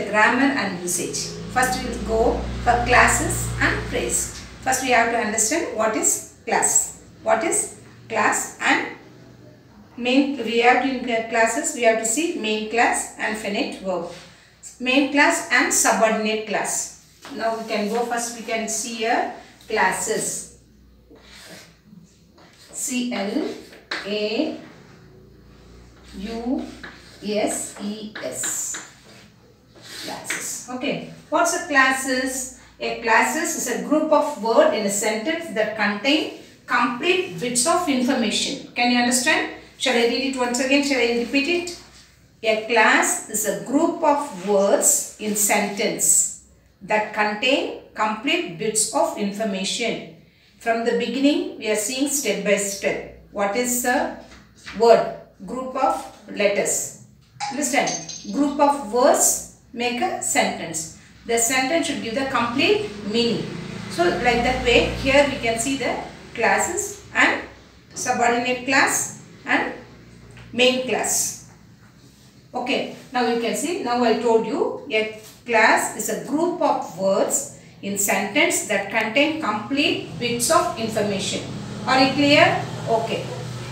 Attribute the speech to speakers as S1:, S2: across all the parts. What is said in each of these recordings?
S1: Grammar and usage. First we will go for classes and phrase. First we have to understand what is class. What is class and main. We have to in classes we have to see main class and finite verb. Main class and subordinate class. Now we can go first. We can see here classes. C-L-A-U-S-E-S. Classes. Okay. What's a classes? A classes is a group of words in a sentence that contain complete bits of information. Can you understand? Shall I read it once again? Shall I repeat it? A class is a group of words in sentence that contain complete bits of information. From the beginning, we are seeing step by step. What is a word? Group of letters. Understand? Group of words make a sentence. The sentence should give the complete meaning. So, like that way, here we can see the classes and subordinate class and main class. Okay, now you can see, now I told you a class is a group of words in sentence that contain complete bits of information. Are you clear? Okay.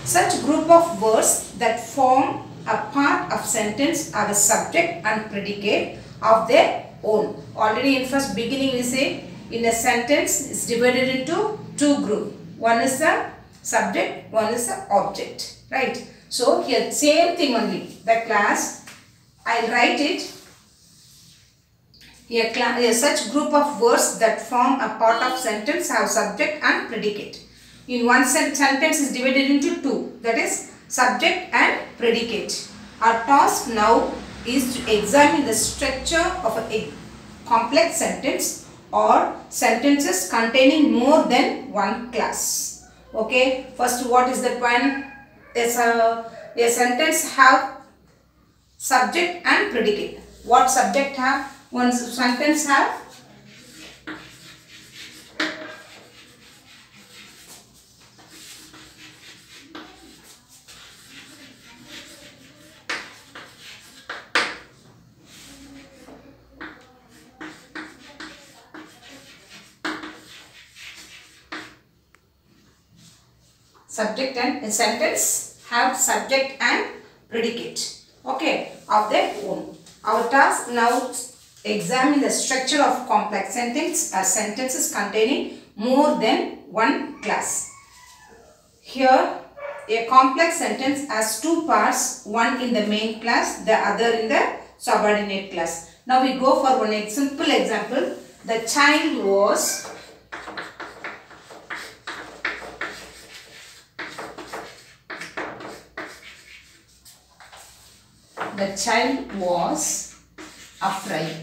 S1: Such group of words that form a part of sentence are the subject and predicate of their own. Already in first beginning we say in a sentence is divided into two groups. One is the subject, one is the object. Right? So here same thing only. The class, I will write it. A such group of words that form a part of sentence have subject and predicate. In one sentence is divided into two, that is subject and predicate. Our task now is to examine the structure of a complex sentence or sentences containing more than one class. Okay, first what is that one? A sentence have subject and predicate. What subject have? One sentence have subject and a sentence have subject and predicate. Okay, of their own. Our task now examine the structure of complex sentence as sentences containing more than one class. Here, a complex sentence has two parts, one in the main class, the other in the subordinate class. Now we go for one simple example. The child was afraid.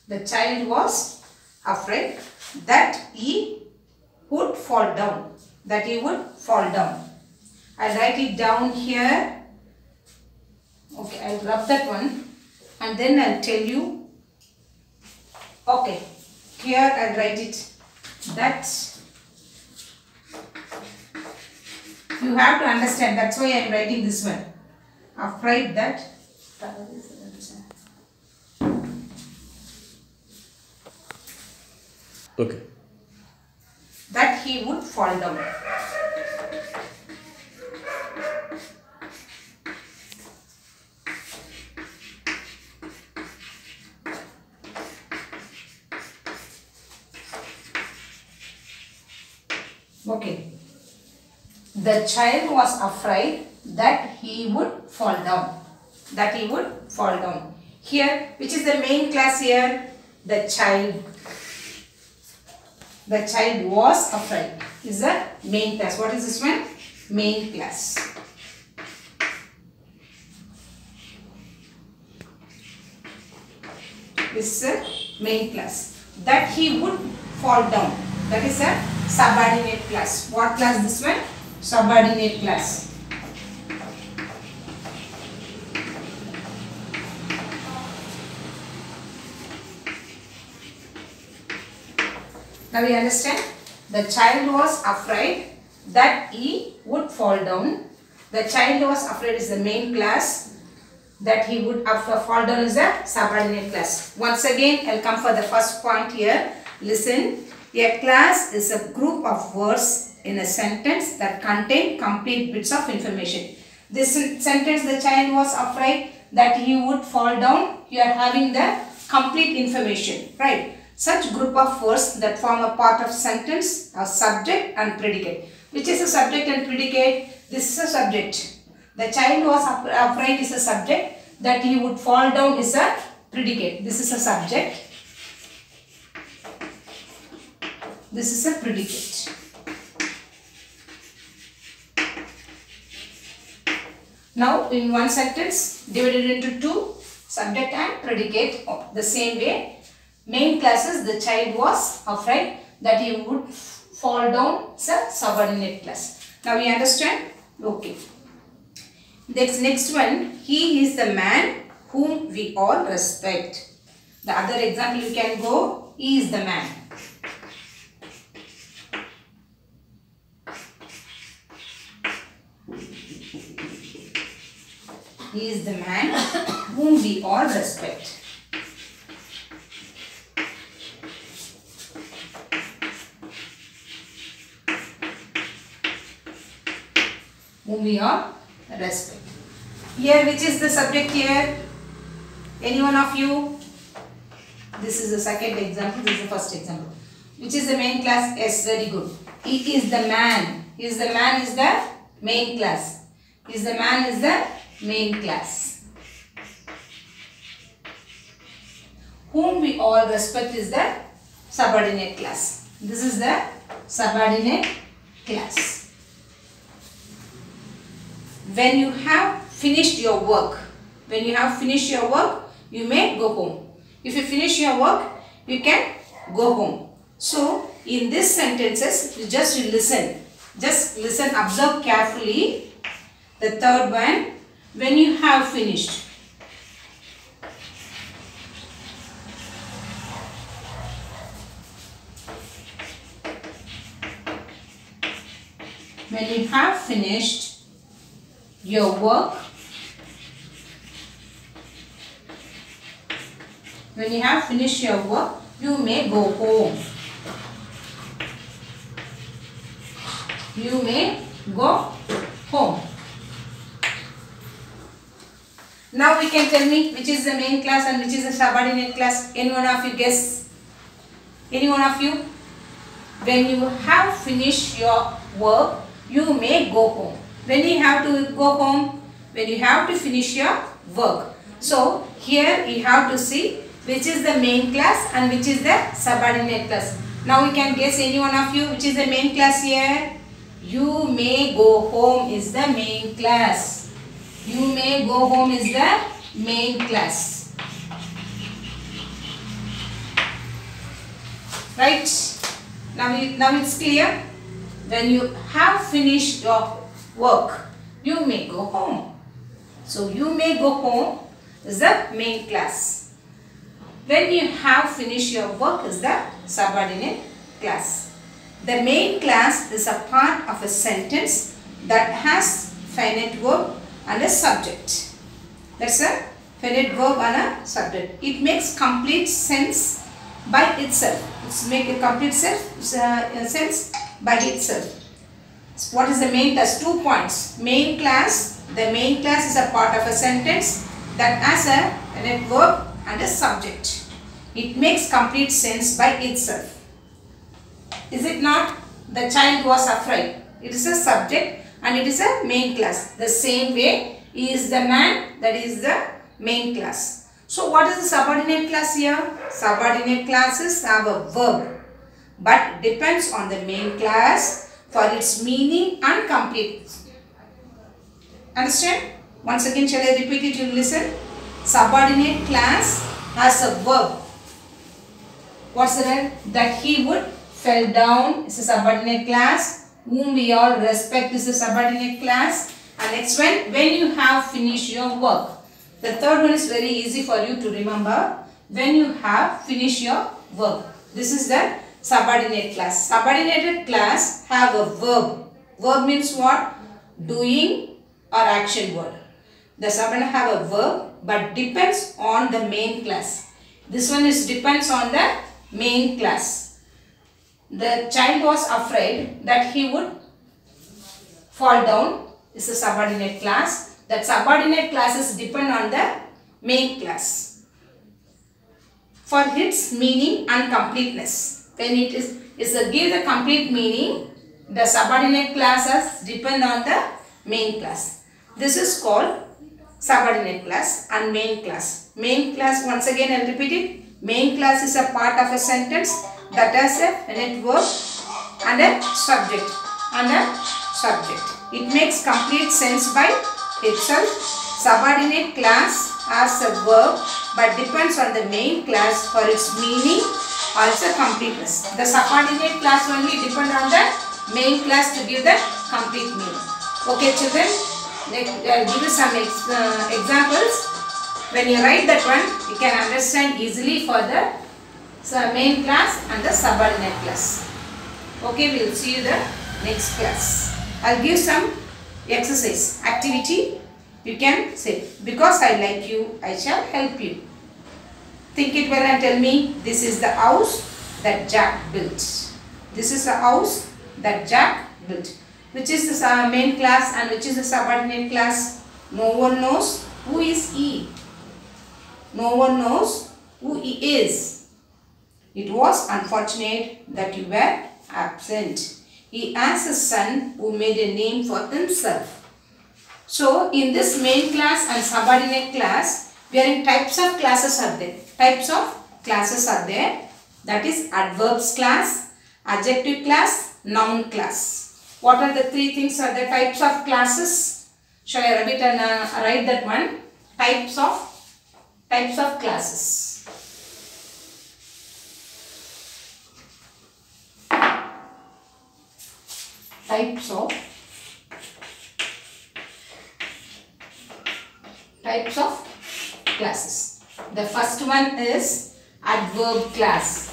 S1: The child was afraid that he would fall down. I'll write it down here. Okay, I'll rub that one and then I'll tell you. Okay, here I'll write it. That you have to understand. That's why I am writing this one. Afraid that
S2: okay.
S1: That he would fall down. Okay. The child was afraid that he would fall down. Here, which is the main class here? The child. The child was afraid is the main class. What is this one? Main class. This is a main class. That he would fall down. That is a subordinate class. What class this one? Subordinate class. Now we understand. The child was afraid that he would fall down. The child was afraid is the main class. that he would fall down is a subordinate class. Once again, I'll come for the first point here. Listen. A class is a group of words in a sentence that contain complete bits of information. This sentence, the child was afraid that he would fall down. You are having the complete information, right? Such group of words that form a part of sentence are subject and predicate. Which is a subject and predicate? This is a subject. The child was afraid is a subject. That he would fall down is a predicate. This is a subject. This is a predicate. Now in one sentence divided into two, subject and predicate. The same way, main classes, the child was afraid that he would fall down, is a subordinate class. Now we understand? Okay. Next one, he is the man whom we all respect. The other example you can go, he is the man. He is the man whom we all respect. Whom we all respect. Here, which is the subject here? Any one of you? This is the second example. This is the first example. Which is the main class? Yes, very good. He is the man. He is the man is the main class. He is the man is the main class. Whom we all respect is the subordinate class. This is the subordinate class. When you have finished your work, you may go home. If you finish your work, you can go home. So, in these sentences, you just listen. Just listen, observe carefully. The third one, when you have finished. When you have finished your work, you may go home. You may go home. Now we can tell me which is the main class and which is the subordinate class. Any one of you guess? Any one of you? When you have finished your work, you may go home. When you have to go home? When you have to finish your work. So here you have to see which is the main class and which is the subordinate class. Now you can guess, any one of you, which is the main class here? You may go home is the main class. You may go home is the main class. Right? Now it's clear. When you have finished your work, you may go home. So you may go home is the main class. When you have finished your work is the subordinate class. The main class is a part of a sentence that has finite verb and a subject. That's a finite verb and a subject. It makes complete sense by itself. It's make a complete sense by itself. What is the main class? 2 points. Main class. The main class is a part of a sentence that has a finite verb and a subject. It makes complete sense by itself. Is it not? The child was afraid. It is a subject and it is a main class. The same way, he is the man, that is the main class. So what is the subordinate class here? Subordinate classes have a verb but depends on the main class for its meaning and completeness. Understand? Once again, shall I repeat it? You listen. Subordinate class has a verb. What's the verb? That he would fell down is a subordinate class. Whom we all respect is a subordinate class. And next one, when you have finished your work. The third one is very easy for you to remember. When you have finished your work. This is the subordinate class. Subordinated class have a verb. Verb means what? Doing or action word. The subordinate have a verb but depends on the main class. This one is depends on the main class. The child was afraid that he would fall down. Is a subordinate class. That subordinate classes depend on the main class for its meaning and completeness. When it is give the complete meaning, the subordinate classes depend on the main class. This is called subordinate class and main class. Main class, once again I will repeat it. Main class is a part of a sentence that has a unit verb and a subject It makes complete sense by itself. Subordinate class has a verb but depends on the main class for its meaning or its completeness. The subordinate class only depend on the main class to give the complete meaning. Okay children, I'll give you some examples. When you write that one, you can understand easily for the main class and the subordinate class. Okay, we will see you the next class. I'll give some exercise, activity. You can say, because I like you, I shall help you. Think it well and tell me, this is the house that Jack built. This is the house that Jack built. Which is the main class and which is the subordinate class? No one knows who is he. No one knows who he is. It was unfortunate that you were absent. He has a son who made a name for himself. So, in this main class and subordinate class, we are in types of classes are there. Types of classes are there. That is adverbs class, adjective class, noun class. What are the three things are the types of classes? Shall I write it and write that one? Types of classes. Types of classes. The first one is adverb class.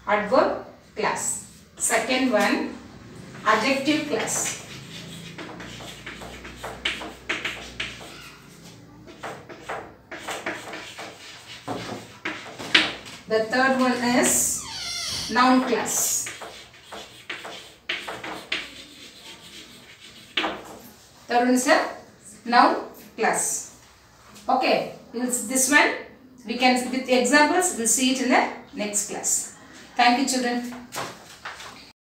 S1: Adverb class. Second one, adjective class. The third one is noun class. Third one is a noun class. Okay, this one we can with examples we'll see it in the next class. Thank you children.